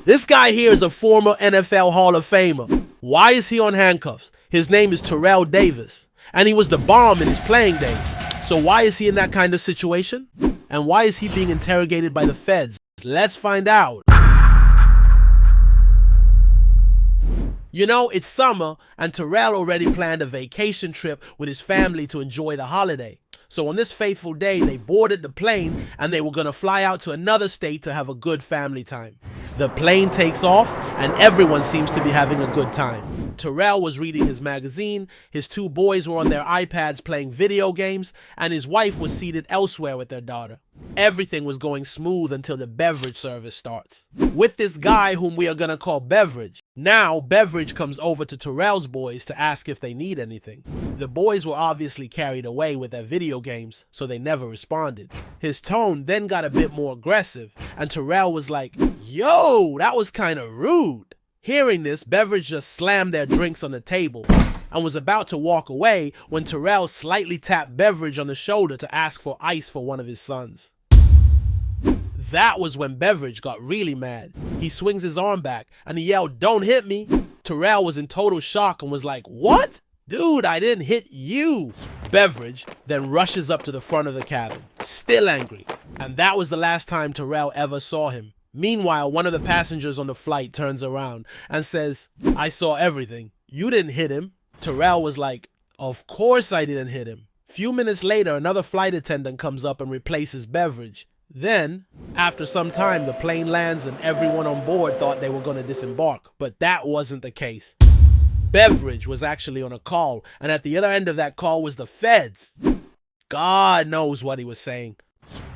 This guy here is a former NFL Hall of Famer. Why is he on handcuffs? His name is Terrell Davis, and he was the bomb in his playing days. So why is he in that kind of situation? And why is he being interrogated by the feds? Let's find out. You know, it's summer, and Terrell already planned a vacation trip with his family to enjoy the holiday. So on this fateful day, they boarded the plane and they were going to fly out to another state to have a good family time. The plane takes off and everyone seems to be having a good time. Terrell was reading his magazine, his two boys were on their iPads playing video games, and his wife was seated elsewhere with their daughter. Everything was going smooth until the beverage service starts. With this guy whom we are going to call Beverage. Now, Beverage comes over to Terrell's boys to ask if they need anything. The boys were obviously carried away with their video games, so they never responded. His tone then got a bit more aggressive, and Terrell was like, "Yo, that was kinda rude." Hearing this, Beverage just slammed their drinks on the table and was about to walk away when Terrell slightly tapped Beverage on the shoulder to ask for ice for one of his sons. That was when Beverage got really mad. He swings his arm back and he yelled, "Don't hit me." Terrell was in total shock and was like, "What? Dude, I didn't hit you." Beverage then rushes up to the front of the cabin, still angry. And that was the last time Terrell ever saw him. Meanwhile, one of the passengers on the flight turns around and says, "I saw everything. You didn't hit him." Terrell was like, "Of course I didn't hit him." Few minutes later, another flight attendant comes up and replaces Beverage. Then, after some time, the plane lands and everyone on board thought they were going to disembark, but that wasn't the case. Beverage was actually on a call, and at the other end of that call was the feds. God knows what he was saying.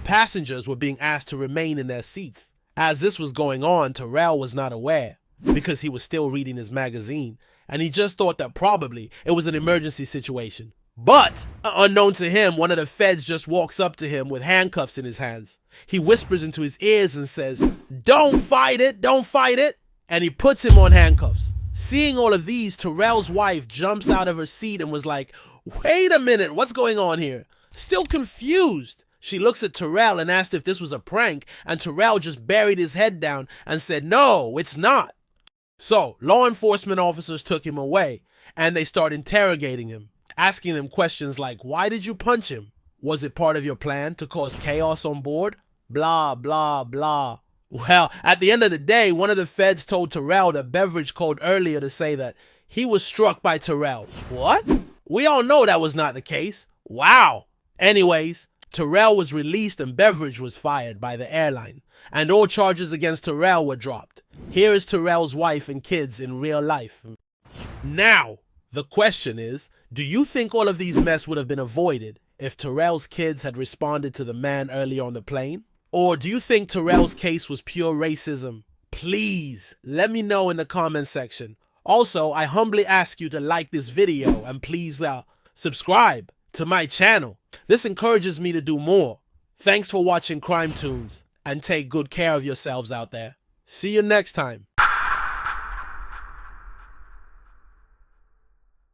Passengers were being asked to remain in their seats. As this was going on, Terrell was not aware, because he was still reading his magazine, and he just thought that probably it was an emergency situation. But, unknown to him, one of the feds just walks up to him with handcuffs in his hands. He whispers into his ears and says, "Don't fight it, don't fight it," and he puts him on handcuffs. Seeing all of these, Terrell's wife jumps out of her seat and was like, "Wait a minute, what's going on here?" Still confused. She looks at Terrell and asked if this was a prank, and Terrell just buried his head down and said, "No, it's not." So, law enforcement officers took him away, and they start interrogating him, asking him questions like, "Why did you punch him? Was it part of your plan to cause chaos on board?" Blah, blah, blah. Well, at the end of the day, one of the feds told Terrell that Beverage called earlier to say that he was struck by Terrell. What? We all know that was not the case. Wow. Anyways, Terrell was released and Beverage was fired by the airline, and all charges against Terrell were dropped. Here is Terrell's wife and kids in real life. Now, the question is, do you think all of these mess would have been avoided if Terrell's kids had responded to the man earlier on the plane? Or do you think Terrell's case was pure racism? Please, let me know in the comment section. Also, I humbly ask you to like this video and please subscribe to my channel. This encourages me to do more. Thanks for watching Crime Tunes, and take good care of yourselves out there. See you next time.